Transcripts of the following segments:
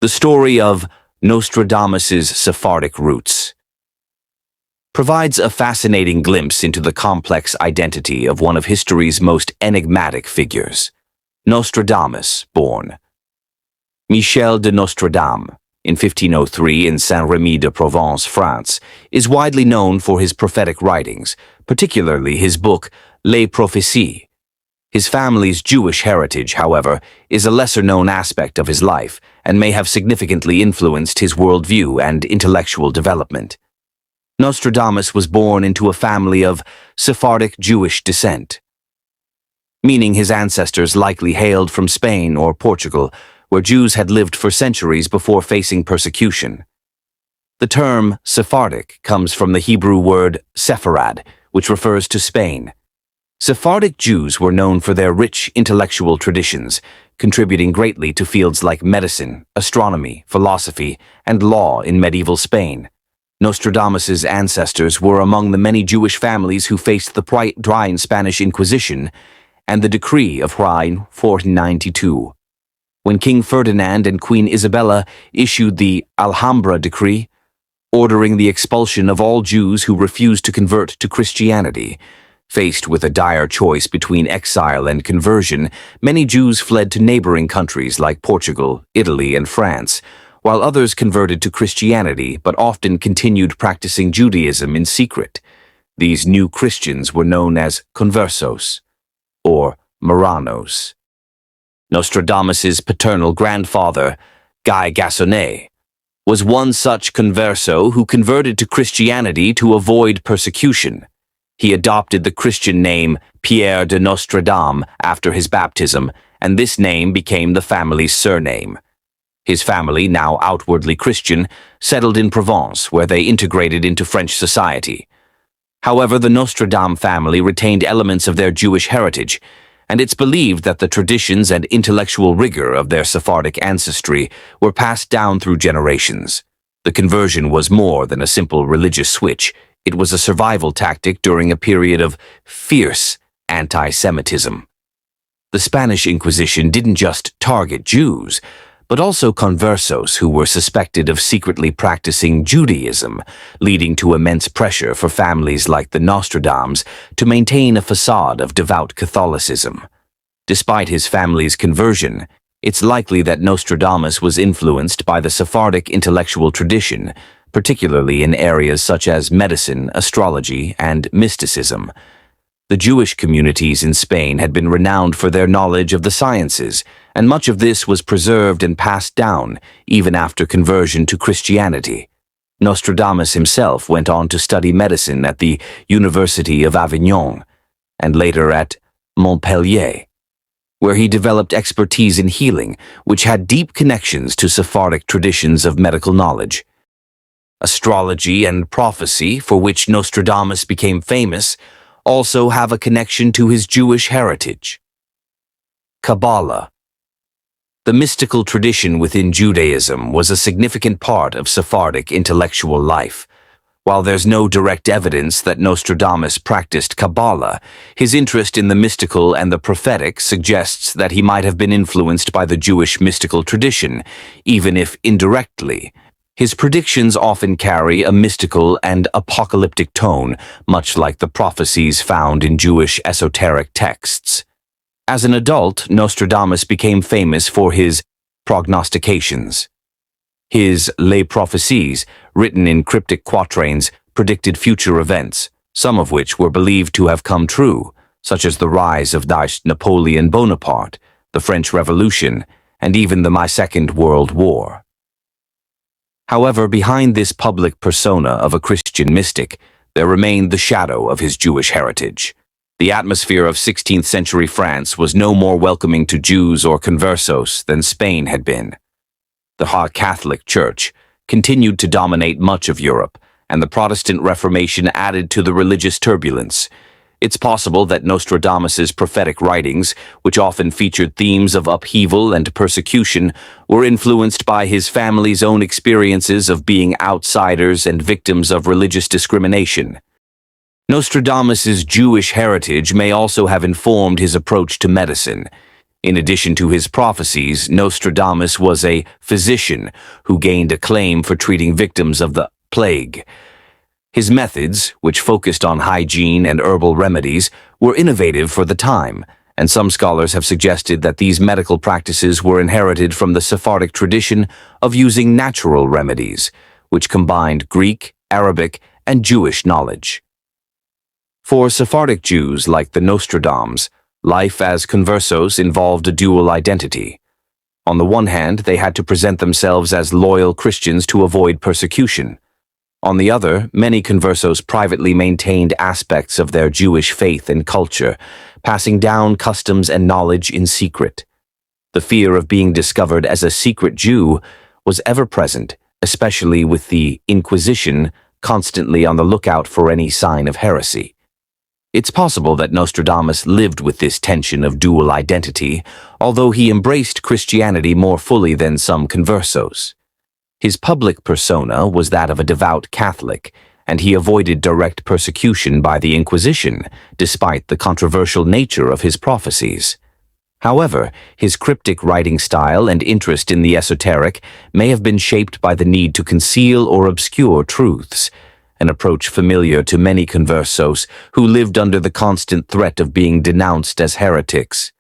The story of Nostradamus's Sephardic roots provides a fascinating glimpse into the complex identity of one of history's most enigmatic figures. Nostradamus, born Michel de Nostredame in 1503 in Saint-Rémy-de-Provence, France, is widely known for his prophetic writings, particularly his book Les Prophéties. His family's Jewish heritage, however, is a lesser-known aspect of his life and may have significantly influenced his worldview and intellectual development. Nostradamus was born into a family of Sephardic Jewish descent, meaning his ancestors likely hailed from Spain or Portugal, where Jews had lived for centuries before facing persecution. The term Sephardic comes from the Hebrew word Sepharad, which refers to Spain. Sephardic Jews were known for their rich intellectual traditions, contributing greatly to fields like medicine, astronomy, philosophy, and law in medieval Spain. Nostradamus's ancestors were among the many Jewish families who faced the dry Spanish Inquisition and the Decree of 1492. When King Ferdinand and Queen Isabella issued the Alhambra Decree, ordering the expulsion of all Jews who refused to convert to Christianity. Faced with a dire choice between exile and conversion, many Jews fled to neighboring countries like Portugal, Italy, and France, while others converted to Christianity but often continued practicing Judaism in secret. These new Christians were known as Conversos, or Marranos. Nostradamus's paternal grandfather, Guy Gassonet, was one such converso who converted to Christianity to avoid persecution. He adopted the Christian name Pierre de Nostredame after his baptism, and this name became the family's surname. His family, now outwardly Christian, settled in Provence, where they integrated into French society. However, the Nostradame family retained elements of their Jewish heritage, and it's believed that the traditions and intellectual rigor of their Sephardic ancestry were passed down through generations. The conversion was more than a simple religious switch. It was a survival tactic during a period of fierce anti-Semitism. The Spanish Inquisition didn't just target Jews, but also conversos who were suspected of secretly practicing Judaism, leading to immense pressure for families like the Nostradames to maintain a facade of devout Catholicism. Despite his family's conversion, it's likely that Nostradamus was influenced by the Sephardic intellectual tradition, particularly in areas such as medicine, astrology, and mysticism. The Jewish communities in Spain had been renowned for their knowledge of the sciences, and much of this was preserved and passed down even after conversion to Christianity. Nostradamus himself went on to study medicine at the University of Avignon, and later at Montpellier, where he developed expertise in healing, which had deep connections to Sephardic traditions of medical knowledge. Astrology and prophecy, for which Nostradamus became famous, also have a connection to his Jewish heritage. Kabbalah. The mystical tradition within Judaism was a significant part of Sephardic intellectual life. While there's no direct evidence that Nostradamus practiced Kabbalah, his interest in the mystical and the prophetic suggests that he might have been influenced by the Jewish mystical tradition, even if indirectly. His predictions often carry a mystical and apocalyptic tone, much like the prophecies found in Jewish esoteric texts. As an adult, Nostradamus became famous for his prognostications. His Les Prophéties, written in cryptic quatrains, predicted future events, some of which were believed to have come true, such as the rise of Napoleon Bonaparte, the French Revolution, and even the Second World War. However, behind this public persona of a Christian mystic, there remained the shadow of his Jewish heritage. The atmosphere of 16th century France was no more welcoming to Jews or conversos than Spain had been. The Catholic Church continued to dominate much of Europe, and the Protestant Reformation added to the religious turbulence. It's possible that Nostradamus's prophetic writings, which often featured themes of upheaval and persecution, were influenced by his family's own experiences of being outsiders and victims of religious discrimination. Nostradamus's Jewish heritage may also have informed his approach to medicine. In addition to his prophecies, Nostradamus was a physician who gained acclaim for treating victims of the plague. His methods, which focused on hygiene and herbal remedies, were innovative for the time, and some scholars have suggested that these medical practices were inherited from the Sephardic tradition of using natural remedies, which combined Greek, Arabic, and Jewish knowledge. For Sephardic Jews like the Nostradames, life as Conversos involved a dual identity. On the one hand, they had to present themselves as loyal Christians to avoid persecution. On the other, many Conversos privately maintained aspects of their Jewish faith and culture, passing down customs and knowledge in secret. The fear of being discovered as a secret Jew was ever present, especially with the Inquisition constantly on the lookout for any sign of heresy. It's possible that Nostradamus lived with this tension of dual identity, although he embraced Christianity more fully than some Conversos. His public persona was that of a devout Catholic, and he avoided direct persecution by the Inquisition, despite the controversial nature of his prophecies. However, his cryptic writing style and interest in the esoteric may have been shaped by the need to conceal or obscure truths, an approach familiar to many Conversos who lived under the constant threat of being denounced as heretics.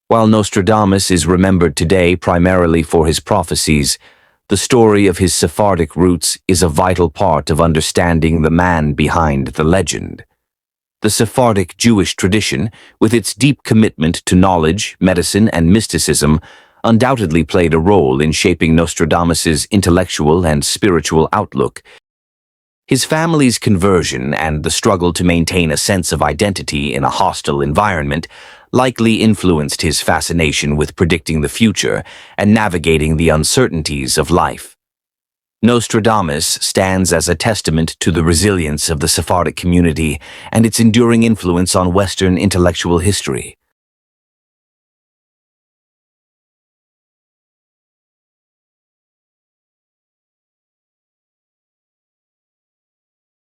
While Nostradamus is remembered today primarily for his prophecies, the story of his Sephardic roots is a vital part of understanding the man behind the legend. The Sephardic Jewish tradition, with its deep commitment to knowledge, medicine, and mysticism, undoubtedly played a role in shaping Nostradamus's intellectual and spiritual outlook. His family's conversion and the struggle to maintain a sense of identity in a hostile environment likely influenced his fascination with predicting the future and navigating the uncertainties of life. Nostradamus stands as a testament to the resilience of the Sephardic community and its enduring influence on Western intellectual history.